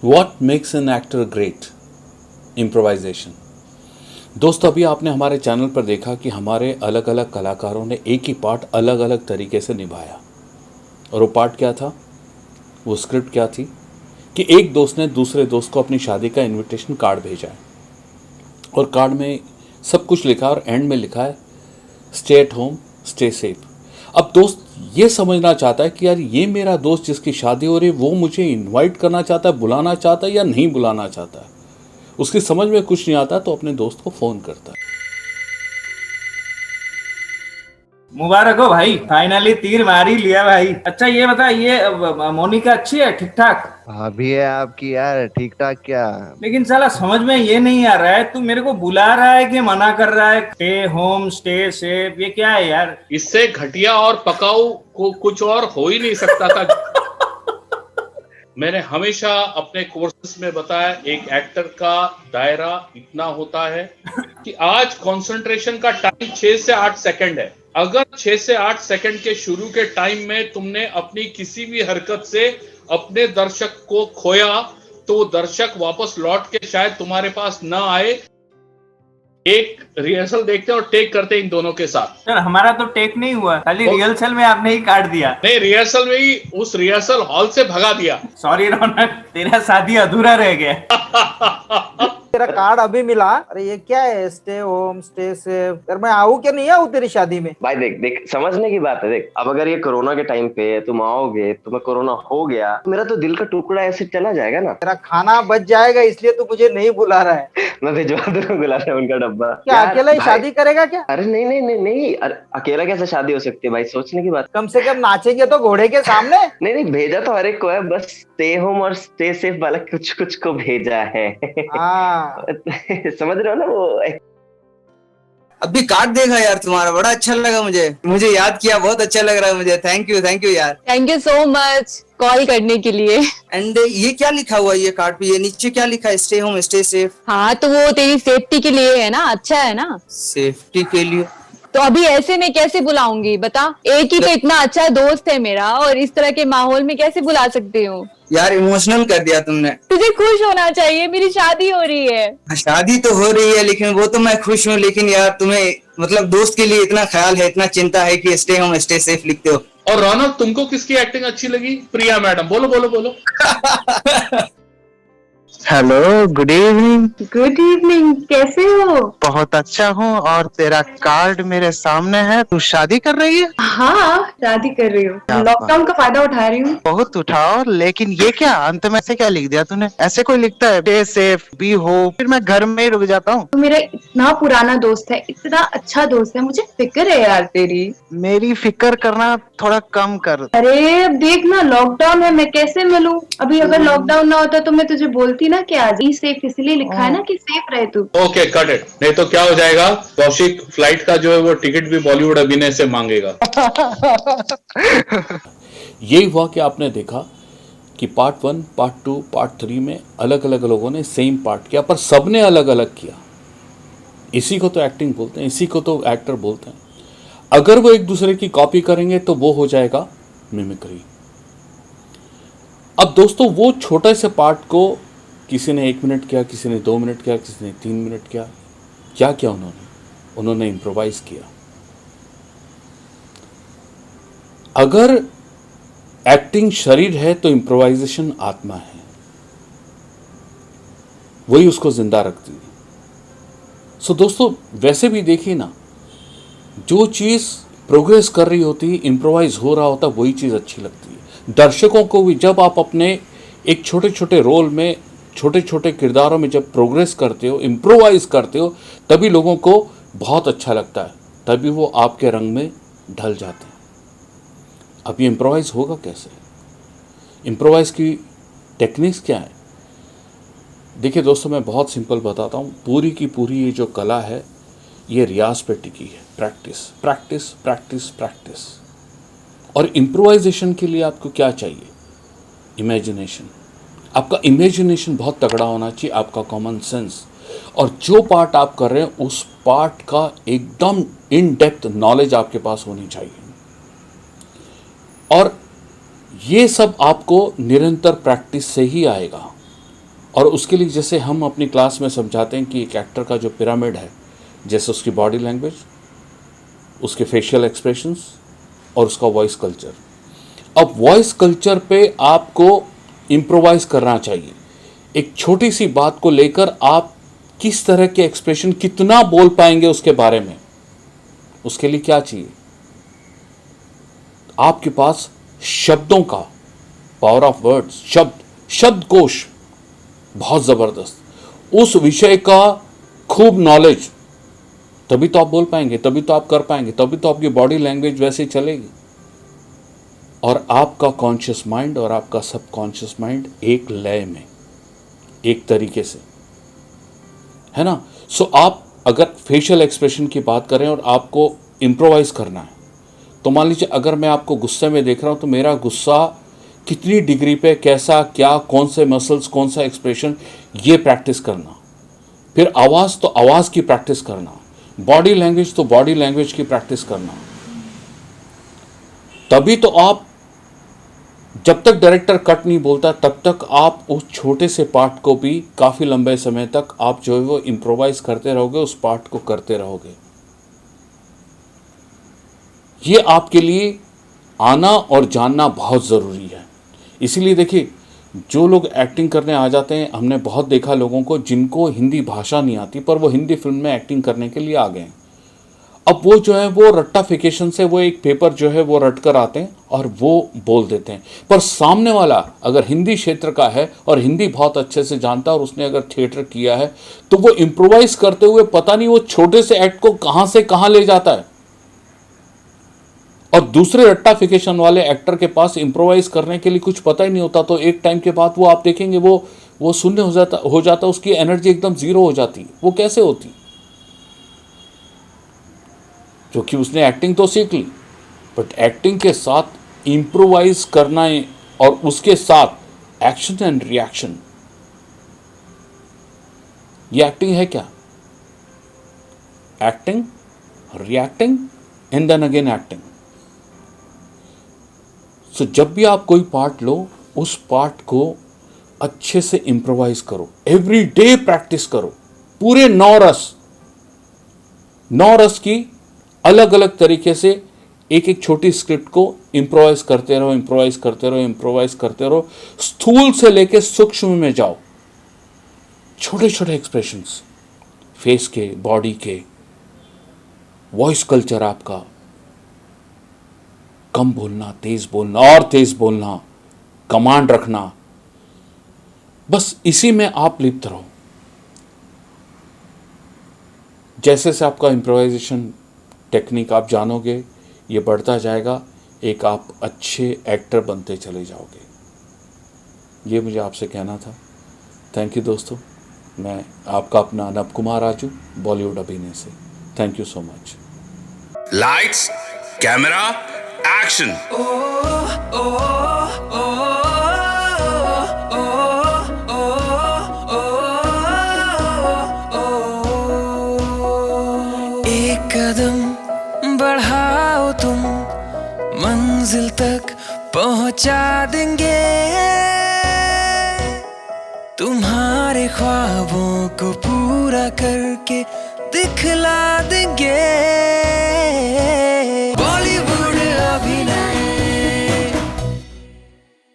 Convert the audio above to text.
What makes an actor great? Improvisation. दोस्तों, अभी आपने हमारे चैनल पर देखा कि हमारे अलग अलग कलाकारों ने एक ही पार्ट अलग अलग तरीके से निभाया। और वो पार्ट क्या था, वो स्क्रिप्ट क्या थी कि एक दोस्त ने दूसरे दोस्त को अपनी शादी का इनविटेशन कार्ड भेजा है और कार्ड में सब कुछ लिखा और एंड में लिखा है stay at home stay safe. अब दोस्त ये समझना चाहता है कि यार ये मेरा दोस्त जिसकी शादी हो रही है वो मुझे इनवाइट करना चाहता है, बुलाना चाहता है या नहीं बुलाना चाहता है। उसकी समझ में कुछ नहीं आता तो अपने दोस्त को फोन करता है। मुबारक हो भाई, फाइनली तीर मार ही लिया भाई। अच्छा ये बता, ये मोनिका अच्छी है, ठीक ठाक? भाभी है आपकी यार, ठीक ठाक क्या? लेकिन साला समझ में ये नहीं आ रहा है, तू मेरे को बुला रहा है कि मना कर रहा है? स्टे होम स्टे सेफ, ये क्या है यार? इससे घटिया और पकाऊ को कुछ और हो ही नहीं सकता था। मैंने हमेशा अपने कोर्सेज में बताया, एक एक्टर का दायरा इतना होता है कि आज कंसंट्रेशन का टाइम 6 से 8 सेकंड है। अगर 6 से 8 सेकंड के शुरू के टाइम में तुमने अपनी किसी भी हरकत से अपने दर्शक को खोया तो दर्शक वापस लौट के शायद तुम्हारे पास ना आए। एक रिहर्सल देखते और टेक करते इन दोनों के साथ। सर हमारा तो टेक नहीं हुआ, खाली रिहर्सल में आपने ही काट दिया। नहीं, रिहर्सल में ही उस रिहर्सल हॉल से भगा दिया। सॉरी रौनक, तेरा शादी अधूरा रह गया। तेरा कार्ड अभी मिला। अरे ये क्या है, स्टे होम स्टे सेफ। यार मैं आऊँ क्या नहीं आऊँ तेरी शादी में? भाई देख देख, समझने की बात है। देख, अब अगर ये कोरोना के टाइम पे तुम आओगे, तुम्हें कोरोना हो गया, तो मेरा तो दिल का टुकड़ा ऐसे चला जाएगा ना। तेरा खाना बच जाएगा, इसलिए तू मुझे नहीं बुला रहा है। मैं भिजवा दूंगा, बुला रहा उनका डब्बा। क्या अकेला ही शादी करेगा क्या? अरे नहीं नहीं नहीं नहीं, अरे अकेला कैसे शादी हो सकती है भाई, सोचने की बात। कम से कम नाचेंगे तो घोड़े के सामने। नहीं नहीं, भेजा तो हर एक को है, बस स्टे होम और स्टे सेफ वाला कुछ कुछ को भेजा है। हाँ समझ रहे हो ना वो। अभी कार्ड देखा यार तुम्हारा, बड़ा अच्छा लगा मुझे याद किया, बहुत अच्छा लग रहा है मुझे। थैंक यू यार। Thank you so much call करने के लिए। एंड ये क्या लिखा हुआ है ये कार्ड पे, ये नीचे क्या लिखा है? Stay home stay safe. हाँ तो वो तेरी सेफ्टी के लिए है ना, अच्छा है ना। सेफ्टी के लिए? तो अभी ऐसे में कैसे बुलाऊंगी बता? एक ही तो इतना अच्छा दोस्त है मेरा, और इस तरह के माहौल में कैसे बुला सकती हूँ? यार इमोशनल कर दिया तुमने। तुझे खुश होना चाहिए, मेरी शादी हो रही है। शादी तो हो रही है, लेकिन वो तो मैं खुश हूँ, लेकिन यार तुम्हें मतलब दोस्त के लिए इतना ख्याल है, इतना चिंता है कि स्टे होम स्टे सेफ लिखते हो। और रौनक, तुमको किसकी एक्टिंग अच्छी लगी? प्रिया मैडम, बोलो बोलो बोलो। Hello, good evening. Good evening, कैसे हो? बहुत अच्छा हूँ। और तेरा कार्ड मेरे सामने है। तू शादी कर रही है? हाँ, शादी कर रही हूँ। लॉकडाउन का फायदा उठा रही हूँ। बहुत उठाओ, लेकिन ये क्या अंत में से क्या लिख दिया तूने? ऐसे कोई लिखता है स्टे सेफ बी हो, फिर मैं घर में ही रुक जाता हूँ। तो मेरा इतना पुराना दोस्त है, इतना अच्छा दोस्त है, मुझे फिक्र है यार तेरी। मेरी फिक्र करना थोड़ा कम कर। अरे अब देख ना, लॉकडाउन है, मैं कैसे मिलूं? अभी अगर लॉकडाउन ना होता तो मैं तुझे बोलती ना कि आज ही सेफ, इसलिए लिखा है ना कि सेफ रहे तू। Okay, cut it. नहीं तो क्या हो जाएगा, कौशिक फ्लाइट का जो है वो टिकट भी बॉलीवुड अभिनय से मांगेगा। यही हुआ कि आपने देखा कि पार्ट 1, पार्ट 2, पार्ट 3 में अलग अलग लोगों ने सेम पार्ट किया, पर सबने अलग अलग किया। इसी को तो एक्टिंग बोलते हैं, इसी को तो एक्टर बोलते हैं। अगर वो एक दूसरे की कॉपी करेंगे तो वो हो जाएगा मिमिक्री। अब दोस्तों, वो छोटे से पार्ट को किसी ने 1 मिनट किया, किसी ने 2 मिनट किया, किसी ने 3 मिनट किया। क्या किया उन्होंने इम्प्रोवाइज किया। अगर एक्टिंग शरीर है तो इम्प्रोवाइजेशन आत्मा है, वही उसको जिंदा रखती है। सो दोस्तों, वैसे भी देखिए ना, जो चीज़ प्रोग्रेस कर रही होती है, इम्प्रोवाइज हो रहा होता, वही चीज़ अच्छी लगती है। दर्शकों को भी जब आप अपने एक छोटे छोटे रोल में, छोटे छोटे किरदारों में जब प्रोग्रेस करते हो, इम्प्रोवाइज करते हो, तभी लोगों को बहुत अच्छा लगता है, तभी वो आपके रंग में ढल जाते हैं। अब ये इम्प्रोवाइज होगा कैसे? इम्प्रोवाइज की टेक्निक्स क्या है? देखिए दोस्तों, मैं बहुत सिंपल बताता हूँ। पूरी की पूरी ये जो कला है, ये रियाज पे टिकी है। Practice practice practice practice. और इम्प्रोवाइजेशन के लिए आपको क्या चाहिए? इमेजिनेशन। आपका इमेजिनेशन बहुत तगड़ा होना चाहिए, आपका कॉमन सेंस, और जो पार्ट आप कर रहे हैं उस पार्ट का एकदम इन डेप्थ नॉलेज आपके पास होनी चाहिए। और ये सब आपको निरंतर प्रैक्टिस से ही आएगा। और उसके लिए जैसे हम अपनी क्लास में समझाते हैं कि एक एक्टर का जो पिरामिड है, जैसे उसकी बॉडी लैंग्वेज, उसके फेशियल एक्सप्रेशंस और उसका वॉइस कल्चर। अब वॉइस कल्चर पे आपको इम्प्रोवाइज करना चाहिए। एक छोटी सी बात को लेकर आप किस तरह के एक्सप्रेशन कितना बोल पाएंगे उसके बारे में, उसके लिए क्या चाहिए? आपके पास शब्दों का, पावर ऑफ वर्ड्स, शब्दकोश बहुत जबरदस्त, उस विषय का खूब नॉलेज, तभी तो आप बोल पाएंगे, तभी तो आप कर पाएंगे, तभी तो आपकी बॉडी लैंग्वेज वैसे चलेगी। और आपका कॉन्शियस माइंड और आपका सबकॉन्शियस माइंड एक लय में, एक तरीके से, है ना। सो आप अगर फेशियल एक्सप्रेशन की बात करें और आपको इम्प्रोवाइज करना है, तो मान लीजिए अगर मैं आपको गुस्से में देख रहा हूं तो मेरा गुस्सा कितनी डिग्री पे, कैसा, क्या, कौन से मसल्स, कौन सा एक्सप्रेशन, ये प्रैक्टिस करना। फिर आवाज़ तो आवाज़ की प्रैक्टिस करना, बॉडी लैंग्वेज तो बॉडी लैंग्वेज की प्रैक्टिस करना। तभी तो आप, जब तक डायरेक्टर कट नहीं बोलता तब तक आप उस छोटे से पार्ट को भी काफ़ी लंबे समय तक आप जो है वो इम्प्रोवाइज करते रहोगे, उस पार्ट को करते रहोगे। ये आपके लिए आना और जानना बहुत ज़रूरी है। इसीलिए देखिए, जो लोग एक्टिंग करने आ जाते हैं, हमने बहुत देखा लोगों को जिनको हिंदी भाषा नहीं आती पर वो हिंदी फिल्म में एक्टिंग करने के लिए आ गए। अब वो जो है वो रट्टाफिकेशन से वो एक पेपर जो है वो रट कर आते हैं और वो बोल देते हैं। पर सामने वाला अगर हिंदी क्षेत्र का है और हिंदी बहुत अच्छे से जानता है और उसने अगर थिएटर किया है, तो वो इम्प्रोवाइज करते हुए पता नहीं वो छोटे से एक्ट को कहाँ से कहाँ ले जाता है। और दूसरे रट्टाफिकेशन वाले एक्टर के पास इम्प्रोवाइज करने के लिए कुछ पता ही नहीं होता, तो एक टाइम के बाद वो आप देखेंगे वो शून्य हो जाता, उसकी एनर्जी एकदम जीरो हो जाती। वो कैसे होती? क्योंकि उसने एक्टिंग तो सीख ली, बट एक्टिंग के साथ इम्प्रोवाइज करना और उसके साथ एक्शन एंड रिएक्शन, ये एक्टिंग है क्या? Acting, reacting and then again acting. So जब भी आप कोई पार्ट लो, उस पार्ट को अच्छे से इम्प्रोवाइज करो, एवरी डे प्रैक्टिस करो। पूरे 9 रस की अलग अलग तरीके से एक एक छोटी स्क्रिप्ट को इम्प्रोवाइज करते रहो, इम्प्रोवाइज करते रहो, इम्प्रोवाइज करते रहो। स्थूल से लेके सूक्ष्म में जाओ, छोटे छोटे एक्सप्रेशंस, फेस के, बॉडी के, वॉइस कल्चर आपका, कम बोलना, तेज बोलना और तेज बोलना, कमांड रखना, बस इसी में आप लिप्त रहो। जैसे से आपका इम्प्रोवाइजेशन टेक्निक आप जानोगे, ये बढ़ता जाएगा, एक आप अच्छे एक्टर बनते चले जाओगे। ये मुझे आपसे कहना था। थैंक यू दोस्तों। मैं आपका अपना नव कुमार राजू, बॉलीवुड अभिनय से। Thank you so much. Lights, camera, action. एक कदम बढ़ाओ तुम, मंजिल तक पहुंचा देंगे, तुम्हारे ख्वाबों को पूरा करके दिखला देंगे।